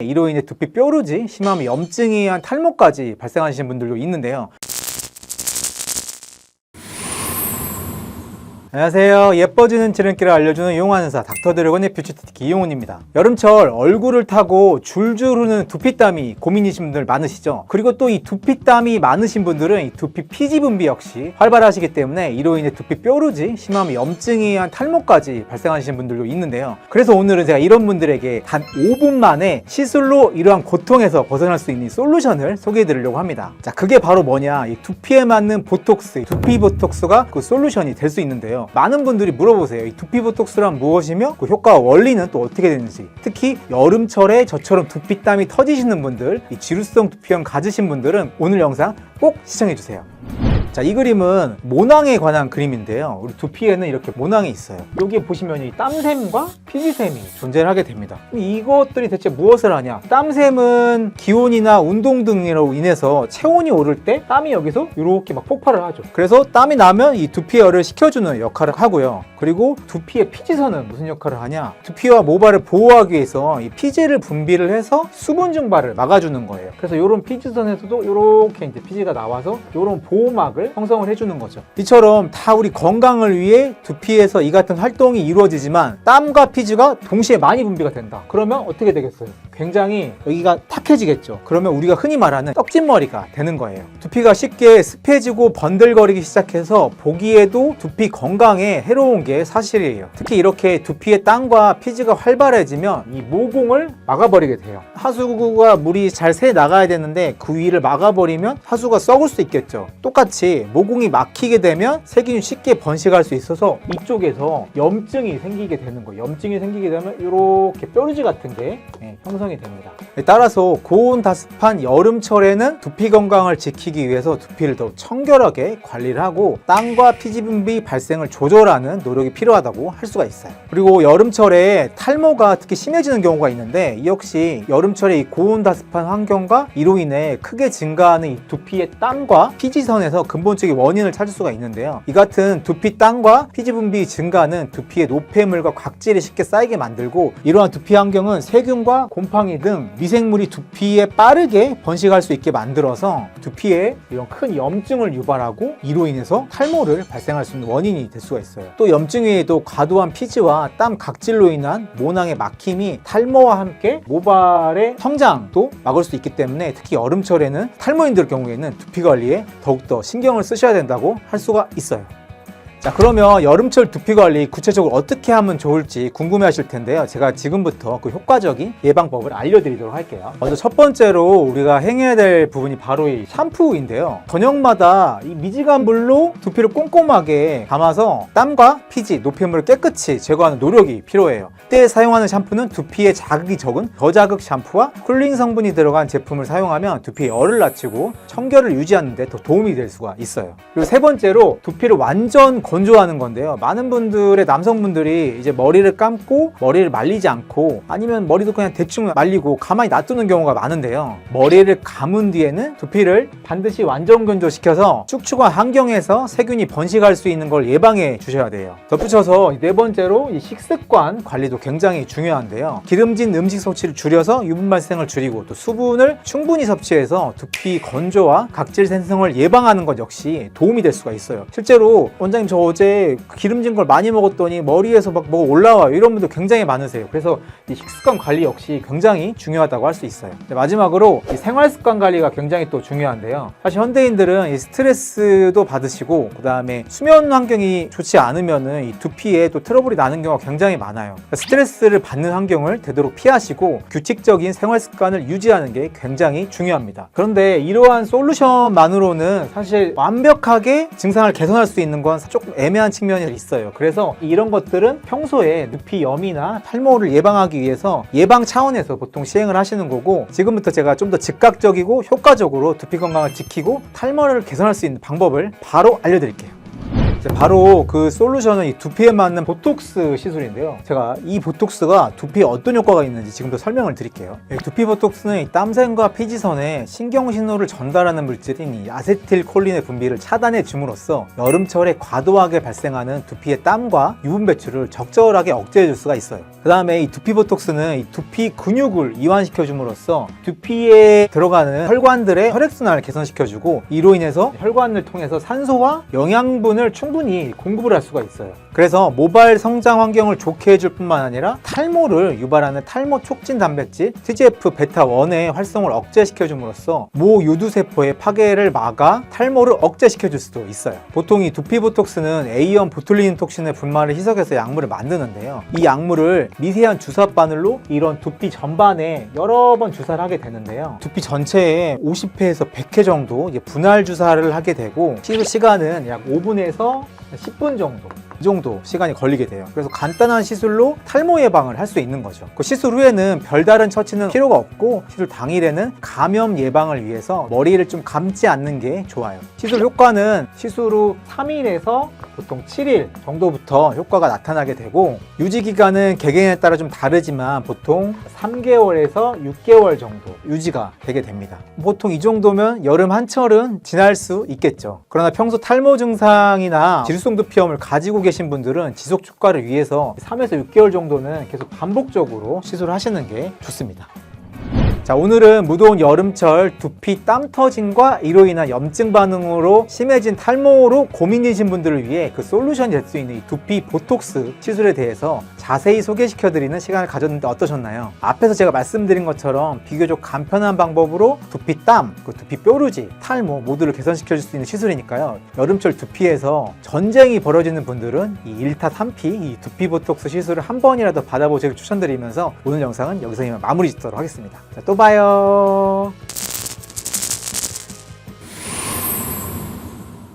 이로 인해 두피 뾰루지, 심하면 염증이 한 탈모까지 발생하시는 분들도 있는데요. 안녕하세요. 예뻐지는 지름길을 알려주는 용환의사 닥터드래곤의 뷰티티키 이용훈입니다. 여름철 얼굴을 타고 줄줄 흐르는 두피땀이 고민이신 분들 많으시죠? 그리고 또 이 두피땀이 많으신 분들은 이 두피 피지 분비 역시 활발하시기 때문에 이로 인해 두피 뾰루지, 심하면 염증이 한 탈모까지 발생하시는 분들도 있는데요. 그래서 오늘은 제가 이런 분들에게 단 5분 만에 시술로 이러한 고통에서 벗어날 수 있는 솔루션을 소개해 드리려고 합니다. 자, 그게 바로 뭐냐? 이 두피에 맞는 보톡스, 두피 보톡스가 그 솔루션이 될 수 있는데요. 많은 분들이 물어보세요. 이 두피 보톡스란 무엇이며 그 효과 원리는 또 어떻게 되는지. 특히 여름철에 저처럼 두피땀이 터지시는 분들, 이 지루성 두피염 가지신 분들은 오늘 영상 꼭 시청해주세요. 자, 이 그림은 모낭에 관한 그림인데요. 우리 두피에는 이렇게 모낭이 있어요. 여기 보시면 이 땀샘과 피지샘이 존재를 하게 됩니다. 이것들이 대체 무엇을 하냐? 땀샘은 기온이나 운동 등으로 인해서 체온이 오를 때 땀이 여기서 이렇게 막 폭발을 하죠. 그래서 땀이 나면 이 두피열을 식혀주는 역할을 하고요. 그리고 두피의 피지선은 무슨 역할을 하냐? 두피와 모발을 보호하기 위해서 이 피지를 분비를 해서 수분 증발을 막아주는 거예요. 그래서 이런 피지선에서도 이렇게 이제 피지가 나와서 이런 보호막을 형성을 해주는 거죠. 이처럼 다 우리 건강을 위해 두피에서 이 같은 활동이 이루어지지만 땀과 피지가 동시에 많이 분비가 된다. 그러면 어떻게 되겠어요? 굉장히 여기가 탁해지겠죠. 그러면 우리가 흔히 말하는 떡진머리가 되는 거예요. 두피가 쉽게 습해지고 번들거리기 시작해서 보기에도 두피 건강에 해로운 게 사실이에요. 특히 이렇게 두피의 땀과 피지가 활발해지면 이 모공을 막아버리게 돼요. 하수구가 물이 잘 새 나가야 되는데 그 위를 막아버리면 하수가 썩을 수 있겠죠. 똑같이 모공이 막히게 되면 세균이 쉽게 번식할 수 있어서 이쪽에서 염증이 생기게 되는 거예요. 염증이 생기게 되면 이렇게 뾰루지 같은 게 형성이 됩니다. 따라서 고온다습한 여름철에는 두피 건강을 지키기 위해서 두피를 더욱 청결하게 관리를 하고 땀과 피지 분비 발생을 조절하는 노력이 필요하다고 할 수가 있어요. 그리고 여름철에 탈모가 특히 심해지는 경우가 있는데 이 역시 여름철에 이 고온다습한 환경과 이로 인해 크게 증가하는 이 두피의 땀과 피지선에서 근본적인 원인을 찾을 수가 있는데요. 이 같은 두피 땀과 피지 분비 증가는 두피의 노폐물과 각질이 쉽게 쌓이게 만들고 이러한 두피 환경은 세균과 곰팡이 등 미생물이 두피에 빠르게 번식할 수 있게 만들어서 두피에 이런 큰 염증을 유발하고 이로 인해서 탈모를 발생할 수 있는 원인이 될 수가 있어요. 또 염증 외에도 과도한 피지와 땀 각질로 인한 모낭의 막힘이 탈모와 함께 모발의 성장도 막을 수 있기 때문에 특히 여름철에는 탈모인들 경우에는 두피 관리에 더욱더 신경을 쓰셔야 된다고 할 수가 있어요. 자, 그러면 여름철 두피 관리 구체적으로 어떻게 하면 좋을지 궁금해 하실 텐데요. 제가 지금부터 그 효과적인 예방법을 알려드리도록 할게요. 먼저 첫 번째로 우리가 행해야 될 부분이 바로 이 샴푸인데요. 저녁마다 이 미지간 물로 두피를 꼼꼼하게 감아서 땀과 피지, 노폐물을 깨끗이 제거하는 노력이 필요해요. 이때 사용하는 샴푸는 두피에 자극이 적은 저자극 샴푸와 쿨링 성분이 들어간 제품을 사용하면 두피의 열을 낮추고 청결을 유지하는 데 더 도움이 될 수가 있어요. 그리고 세 번째로 두피를 완전 건조하는 건데요. 많은 분들의 남성분들이 이제 머리를 감고 머리를 말리지 않고 아니면 머리도 그냥 대충 말리고 가만히 놔두는 경우가 많은데요. 머리를 감은 뒤에는 두피를 반드시 완전 건조시켜서 축축한 환경에서 세균이 번식할 수 있는 걸 예방해 주셔야 돼요. 덧붙여서 네 번째로 이 식습관 관리도 굉장히 중요한데요. 기름진 음식 섭취를 줄여서 유분 발생을 줄이고 또 수분을 충분히 섭취해서 두피 건조와 각질 생성을 예방하는 것 역시 도움이 될 수가 있어요. 실제로 원장님 저 어제 기름진 걸 많이 먹었더니 머리에서 막 뭐가 올라와요. 이런 분들 굉장히 많으세요. 그래서 이 식습관 관리 역시 굉장히 중요하다고 할 수 있어요. 마지막으로 이 생활습관 관리가 굉장히 또 중요한데요. 사실 현대인들은 이 스트레스도 받으시고 그 다음에 수면 환경이 좋지 않으면은 이 두피에 또 트러블이 나는 경우가 굉장히 많아요. 그러니까 스트레스를 받는 환경을 되도록 피하시고 규칙적인 생활습관을 유지하는 게 굉장히 중요합니다. 그런데 이러한 솔루션만으로는 사실 완벽하게 증상을 개선할 수 있는 건 조금 애매한 측면이 있어요. 그래서 이런 것들은 평소에 두피염이나 탈모를 예방하기 위해서 예방 차원에서 보통 시행을 하시는 거고 지금부터 제가 좀 더 즉각적이고 효과적으로 두피 건강을 지키고 탈모를 개선할 수 있는 방법을 바로 알려드릴게요. 바로 그 솔루션은 이 두피에 맞는 보톡스 시술인데요. 제가 이 보톡스가 두피에 어떤 효과가 있는지 지금부터 설명을 드릴게요. 이 두피 보톡스는 이 땀샘과 피지선에 신경 신호를 전달하는 물질인 이 아세틸콜린의 분비를 차단해 줌으로써 여름철에 과도하게 발생하는 두피의 땀과 유분 배출을 적절하게 억제해 줄 수가 있어요. 그 다음에 이 두피 보톡스는 이 두피 근육을 이완시켜 줌으로써 두피에 들어가는 혈관들의 혈액순환을 개선시켜주고, 이로 인해서 혈관을 통해서 산소와 영양분을 충분히 공급을 할 수가 있어요. 그래서 모발 성장 환경을 좋게 해줄 뿐만 아니라 탈모를 유발하는 탈모 촉진 단백질 TGF-β1의 활성을 억제시켜 줌으로써 모 유두세포의 파괴를 막아 탈모를 억제시켜 줄 수도 있어요. 보통 이 두피 보톡스는 A형 보툴리닌 톡신의 분말을 희석해서 약물을 만드는데요. 이 약물을 미세한 주사 바늘로 이런 두피 전반에 여러 번 주사를 하게 되는데요. 두피 전체에 50회에서 100회 정도 분할 주사를 하게 되고, 시술 시간은 약 5분에서 10분 정도, 이 정도 시간이 걸리게 돼요. 그래서 간단한 시술로 탈모 예방을 할 수 있는 거죠. 그 시술 후에는 별다른 처치는 필요가 없고, 시술 당일에는 감염 예방을 위해서 머리를 좀 감지 않는 게 좋아요. 시술 효과는 시술 후 3일에서 보통 7일 정도부터 효과가 나타나게 되고, 유지 기간은 개개인에 따라 좀 다르지만 보통 3개월에서 6개월 정도 유지가 되게 됩니다. 보통 이 정도면 여름 한철은 지날 수 있겠죠. 그러나 평소 탈모 증상이나 지루성 두피염을 가지고 계신 분들은 지속 효과를 위해서 3에서 6개월 정도는 계속 반복적으로 시술을 하시는 게 좋습니다. 자, 오늘은 무더운 여름철 두피 땀 터짐과 이로 인한 염증 반응으로 심해진 탈모로 고민이신 분들을 위해 그 솔루션이 될 수 있는 이 두피 보톡스 시술에 대해서 자세히 소개시켜드리는 시간을 가졌는데 어떠셨나요? 앞에서 제가 말씀드린 것처럼 비교적 간편한 방법으로 두피 땀, 두피 뾰루지, 탈모 모두를 개선시켜줄 수 있는 시술이니까요. 여름철 두피에서 전쟁이 벌어지는 분들은 이 1타 3피 이 두피 보톡스 시술을 한 번이라도 받아보시길 추천드리면서 오늘 영상은 여기서 이만 마무리 짓도록 하겠습니다. 자, 또 봐요.